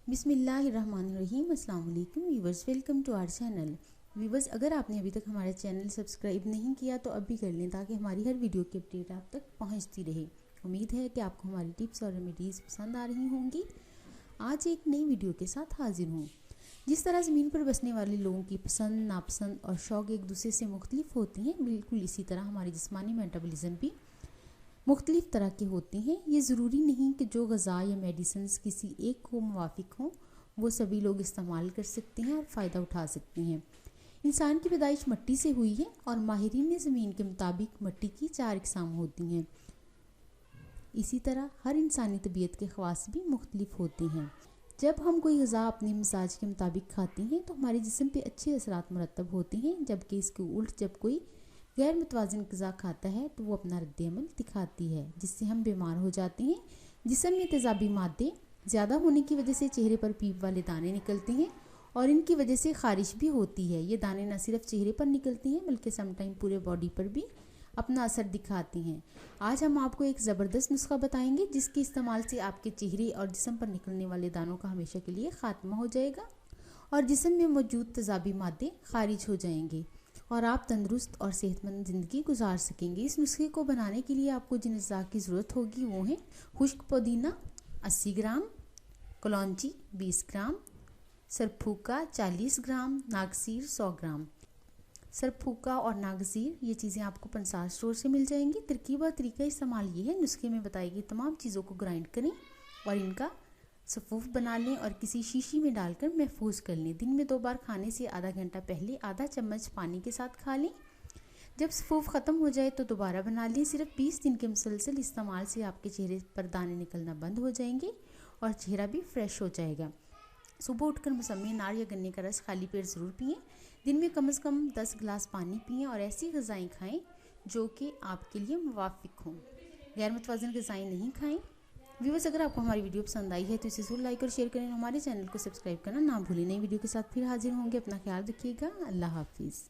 बिस्मिल्लाहिर्रहमानिर्रहीम। अस्सलाम वालेकुम viewers, welcome to our channel. Viewers, अगर आपने अभी तक हमारा चैनल सब्सक्राइब नहीं किया तो अभी कर लें ताकि हमारी हर वीडियो की अपडेट आप तक पहुंचती रहे। उम्मीद है कि आपको हमारी टिप्स और रेमेडीज़ पसंद आ रही होंगी। आज एक नई वीडियो के साथ हाजिर हूँ। जिस तरह ज़मीन पर बसने वाले लोगों की पसंद, नापसंद और शौक़ एक दूसरे से मुख्तलिफ होती हैं, बिल्कुल इसी तरह हमारी जिस्मानी मेटाबॉलिज्म भी मुख्तलिफ तरह के होते हैं। ये ज़रूरी नहीं कि जो ग़ज़ा या मेडिसिन्स किसी एक को मुवाफिक हों वो सभी लोग इस्तेमाल कर सकते हैं और फ़ायदा उठा सकते हैं। इंसान की पैदाइश मिट्टी से हुई है और माहिरीन ज़मीन के मुताबिक मिट्टी की 4 अक़साम होती हैं। इसी तरह हर इंसानी तबीयत के ख़वास भी मुख्तलिफ होते हैं। जब हम कोई ग़ज़ा अपने मिजाज के मुताबिक खाते हैं तो हमारे जिस्म पे अच्छे असरात मुरतब होते हैं, जबकि इसके उल्ट जब कोई गैर मुतवाज़िन ग़ज़ा खाता है तो वो अपना रद्द-ए-अमल दिखाती है, जिससे हम बीमार हो जाते हैं। जिस्म में तेज़ाबी मादे ज़्यादा होने की वजह से चेहरे पर पीप वाले दाने निकलते हैं और इनकी वजह से ख़ारिश भी होती है। ये दाने न सिर्फ चेहरे पर निकलते हैं बल्कि समटाइम पूरे बॉडी पर भी अपना असर दिखाती हैं। आज हम आपको एक ज़बरदस्त नुस्खा बताएंगे जिसके इस्तेमाल से आपके चेहरे और जिस्म पर निकलने वाले दानों का हमेशा के लिए ख़ात्मा हो जाएगा और जिस्म में मौजूद तेज़ाबी मादे खारिज हो जाएंगे और आप तंदुरुस्त और सेहतमंद ज़िंदगी गुजार सकेंगे। इस नुस्खे को बनाने के लिए आपको जिन अज़्ज़ा की ज़रूरत होगी वो हैं खुश्क पुदीना 80 ग्राम, कलौंजी 20 ग्राम, सरफूका 40 ग्राम, नागसीर 100 ग्राम। सरफूका और नागसीर ये चीज़ें आपको पंसार स्टोर से मिल जाएंगी। तरकीब और तरीका इस्तेमाल ये है, नुस्खे में बताई गई तमाम चीज़ों को ग्राइंड करें और इनका सफ़ूफ बना लें और किसी शीशी में डालकर महफूज कर लें। दिन में 2 बार खाने से आधा घंटा पहले आधा चम्मच पानी के साथ खा लें। जब सफ़ूफ ख़त्म हो जाए तो दोबारा बना लें। सिर्फ 20 दिन के मुसलसल इस्तेमाल से आपके चेहरे पर दाने निकलना बंद हो जाएंगे और चेहरा भी फ्रेश हो जाएगा। सुबह उठकर मौसमी अनार या गन्ने का रस खाली पेट ज़रूर पिएं। दिन में कम से कम 10 गिलास पानी पिएं और ऐसी ग़ज़ाएँ खाएँ जो कि आपके लिए मुवाफिक हों। गैर मुतवाज़िन ग़ज़ाएँ नहीं खाएँ। व्यूअर्स, अगर आपको हमारी वीडियो पसंद आई है तो इसे ज़रूर लाइक और शेयर करें। हमारे चैनल को सब्सक्राइब करना ना भूलें। नई वीडियो के साथ फिर हाजिर होंगे। अपना ख्याल रखिएगा। अल्लाह हाफिज़।